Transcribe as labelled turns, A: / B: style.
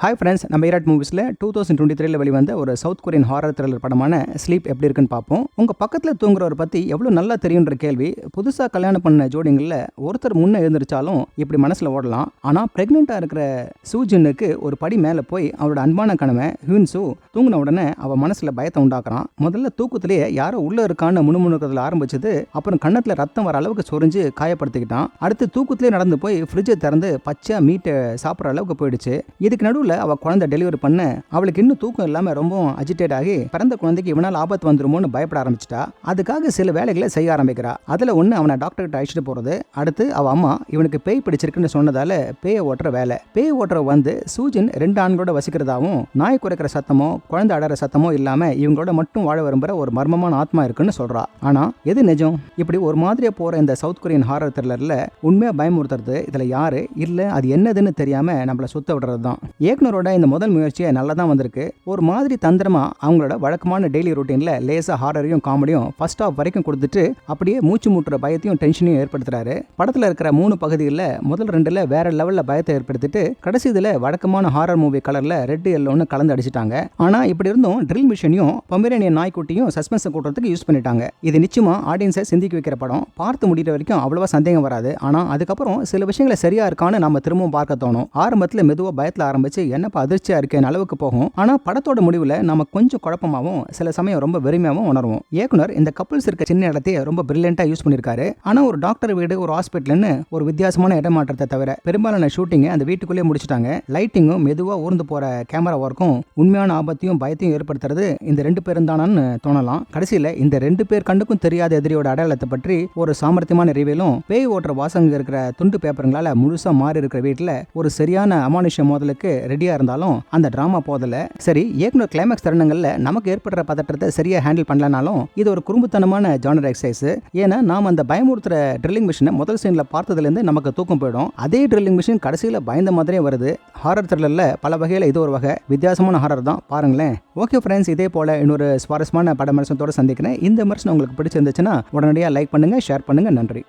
A: Hi friends, நம்ம ஈராட் மூவிஸில் 2023 வெளிவந்த ஒரு சவுத் கொரியன் ஹாரர் த்ரில்லர் படமான ஸ்லீப் எப்படி இருக்குன்னு பார்ப்போம். உங்கள் பக்கத்தில் தூங்குறவரை பற்றி எவ்வளோ நல்லா தெரியுன்ற கேள்வி புதுசாக கல்யாணம் பண்ண ஜோடிங்களில் ஒருத்தர் முன்னே எழுந்திருச்சாலும் இப்படி மனசில் ஓடலாம். ஆனால் ப்ரெக்னெண்ட்டாக இருக்கிற சூஜின்னுக்கு ஒரு படி மேலே போய் அவளோட அன்பான கணவன் ஹியூன்சு தூங்கின உடனே அவள் மனசில் பயத்தை உண்டாக்குறான். முதல்ல தூக்கத்திலேயே யாரோ உள்ளே இருக்கான்னு முணுமுணுக்கிறதுல ஆரம்பிச்சது. அப்புறம் கன்னத்தில் ரத்தம் வர அளவுக்கு சொரிஞ்சு காயப்படுத்திக்கிட்டான். அடுத்து தூக்கத்திலே நடந்து போய் ஃப்ரிட்ஜை திறந்து பச்சை மீட்டை சாப்பிட்ற அளவுக்கு போயிடுச்சு. இதுக்கு நடுவில் அவ குழந்தை டெலிவரி பண்ண அவளுக்கு இன்னும் தூக்கம் இல்லாம ரொம்ப அஜிடேட் ஆகி பிறந்த குழந்தைக்கு இவனால் ஆபத்து வந்துருமோன்னு பயப்பட ஆரம்பிச்சிட்டா. அதுக்காக சில வேலைகளை செய்ய ஆரம்பிக்கிறா. அதுல ஒண்ணு அவனை டாக்டர் கிட்ட அழைச்சிட்டு போறது. அடுத்து அவ அம்மா இவனுக்கு பேய் பிடிச்சிருக்குன்னு சொன்னதால பேயை ஓட்டுற வேலை. பேய் ஓட்டுற வந்து சூஜின் 2 ஆண்களோட வசிக்கிறதாவும் நாய் குறைக்கிற சத்தமோ குழந்தை அடற சத்தமோ இல்லாம இவங்களோட மட்டும் வாழ விரும்புற ஒரு மர்மமான ஆத்மா இருக்குன்னு சொல்றா. ஆனா எது நிஜம்? இப்படி ஒரு மாதிரியா போற இந்த சவுத் கொரியன் ஹாரர் த்ரில்லர்ல உண்மையா பயமுறுத்துறது இதுல யாரு இல்ல அது என்னதுன்னு தெரியாம நம்மள சுத்த விடுறது தான். இயக்குனரோட இந்த முதல் முயற்சியை நல்லா தான் வந்திருக்கு. ஒரு மாதிரி தந்திரமா அவங்களோட வழக்கமான டெய்லி ரொட்டீன்ல லேசா ஹாரரையும் காமெடியும் ஃபர்ஸ்ட் ஹாஃப் வரைக்கும் கொடுத்துட்டு அப்படியே மூச்சு மூட்டுற பயத்தையும் டென்ஷனையும் ஏற்படுத்துறாரு. படத்துல இருக்கிற 3 பகுதிகளில் முதல் 2ல வேற லெவல்ல பயத்தை ஏற்படுத்திட்டு கடைசி இதுல வழக்கமான ஹாரர் மூவி கலர்ல ரெட் எல்லோன்னு கலந்து அடிச்சிட்டாங்க. ஆனா இப்படி இருந்தும் ட்ரில் மிஷனையும் பொமரேனியன் நாய்க்குட்டியும் சஸ்பென்ஸ் கூட்டுறதுக்கு யூஸ் பண்ணிட்டாங்க. இது நிச்சயமா ஆடியன்ஸை சிந்திக்க வைக்கிற படம். பார்த்து முடிகிற வரைக்கும் அவ்வளவா சந்தேகம் வராது. ஆனா அதுக்கப்புறம் சில விஷயங்களை சரியா இருக்கான்னு நம்ம திரும்பவும் பார்க்க தோணும். ஆரம்பத்துல மெதுவா பயத்துல ஆரம்பிச்சு என்னப்பா அதிர்ச்சியா இருக்கேன் அளவுக்கு போகும். ஆனா படத்தோட முடிவுல நம்ம கொஞ்சம் குழப்பமாவும் சில சமயம் ரொம்ப வெறுமையாவும் உணர்வோம். இயக்குனர் இந்த கப்பல்ஸ் இருக்க சின்ன இடத்தையே ரொம்ப பிரில்லியண்டா யூஸ் பண்ணிருக்காரு. ஆனா ஒரு டாக்டர் வீடு, ஒரு ஹாஸ்பிட்டல்னு ஒரு வித்தியாசமான இடமாற்றத்தை தவிர பெரும்பாலான ஷூட்டிங்கை அந்த வீட்டுக்குள்ளே முடிச்சிட்டாங்க. லைட்டிங்கும் மெதுவா ஊர்ந்து போற கேமரா ஒர்க்கும் உண்மையான ஆபத்தையும் பயத்தையும் ஏற்படுத்துறது இந்த 2 பேரும் தானான்னு தோணலாம். கடைசியில இந்த 2 பேர் கண்டுக்கும் தெரியாத எதிரியோட அடையாளத்தை பற்றி ஒரு சாமர்த்தியமான ரிவியலும் பேய் ஓட்டுற வாசங்க இருக்கிற துண்டு பேப்பருங்களால முழுசா மாறி இருக்கிற வீட்டுல ஒரு சரியான அமானுஷ்ய மோதலுக்கு ரெடியா இருந்தாலும் அந்த டிராமா போதல. சரி, இயக்குனர் கிளைமேக்ஸ் தருணங்கள்ல நமக்கு ஏற்படுற பதற்றத்தை சரியா ஹேண்டில் பண்ணலனாலும் இது ஒரு குறும்புத்தனமான ஜானர் எக்ஸசைஸ். ஏன்னா நாம அந்த பயமுறுத்துற ட்ரில்லிங் மிஷினை முதல் சீன்ல பார்த்ததுல இருந்து நமக்கு தூக்கம் போயிடும். அதே ட்ரில்லிங் மிஷின் கடைசியில பயந்த மாதிரியே வருது. ஹாரர் த்ரில்லர்ல பல வகையில இது ஒரு வகை வித்தியாசமான ஹாரர் தான், பாருங்களேன். ஓகே ஃப்ரெண்ட்ஸ், இதே போல இன்னொரு சுவாரஸ்யமான பட விமர்சனத்தோட சந்திக்கிறேன். இந்த விமர்சனம் உங்களுக்கு பிடிச்சிருந்துச்சுன்னா உடனடியாக லைக் பண்ணுங்க, ஷேர் பண்ணுங்க. நன்றி.